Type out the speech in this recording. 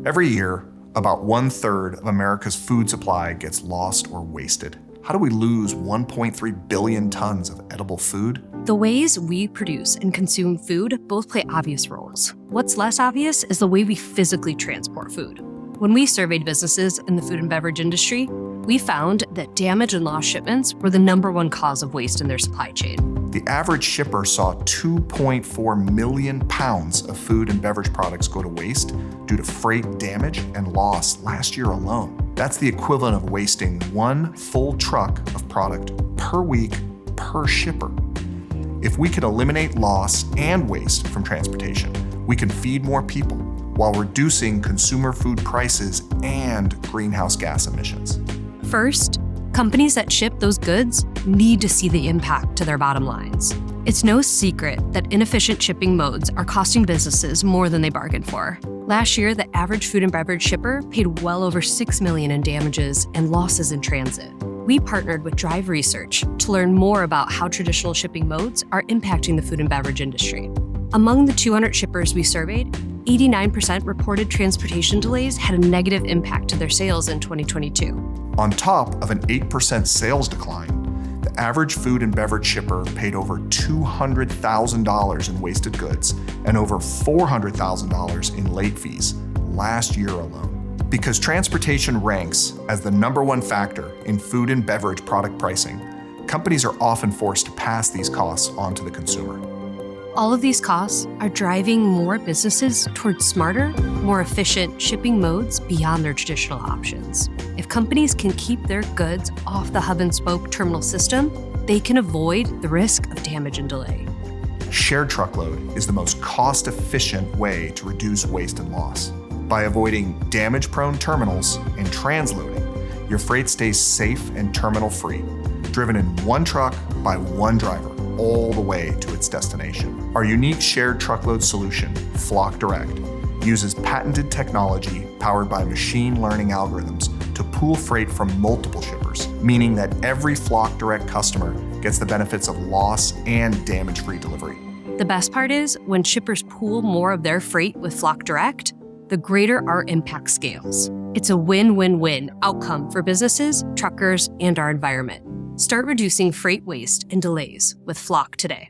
Every year, about 1/3 of America's food supply gets lost or wasted. How do we lose 1.3 billion tons of edible food? The ways we produce and consume food both play obvious roles. What's less obvious is the way we physically transport food. When we surveyed businesses in the food and beverage industry, we found that damage and lost shipments were the #1 cause of waste in their supply chain. The average shipper saw 2.4 million pounds of food and beverage products go to waste due to freight damage and loss last year alone. That's the equivalent of wasting 1 full truck of product per week per shipper. If we can eliminate loss and waste from transportation, we can feed more people while reducing consumer food prices and greenhouse gas emissions. First, companies that ship those goods need to see the impact to their bottom lines. It's no secret that inefficient shipping modes are costing businesses more than they bargained for. Last year, the average food and beverage shipper paid well over $6 million in damages and losses in transit. We partnered with Drive Research to learn more about how traditional shipping modes are impacting the food and beverage industry. Among the 200 shippers we surveyed, 89% reported transportation delays had a negative impact to their sales in 2022. On top of an 8% sales decline, the average food and beverage shipper paid over $200,000 in wasted goods and over $400,000 in late fees last year alone. Because transportation ranks as the #1 factor in food and beverage product pricing, companies are often forced to pass these costs on to the consumer. All of these costs are driving more businesses towards smarter, more efficient shipping modes beyond their traditional options. If companies can keep their goods off the hub and spoke terminal system, they can avoid the risk of damage and delay. Shared truckload is the most cost-efficient way to reduce waste and loss. By avoiding damage-prone terminals and transloading, your freight stays safe and terminal-free, driven in one truck by one driver, all the way to its destination. Our unique shared truckload solution, Flock Direct, uses patented technology powered by machine learning algorithms to pool freight from multiple shippers, meaning that every Flock Direct customer gets the benefits of loss and damage-free delivery. The best part is, when shippers pool more of their freight with Flock Direct, the greater our impact scales. It's a win-win-win outcome for businesses, truckers, and our environment. Start reducing freight waste and delays with Flock today.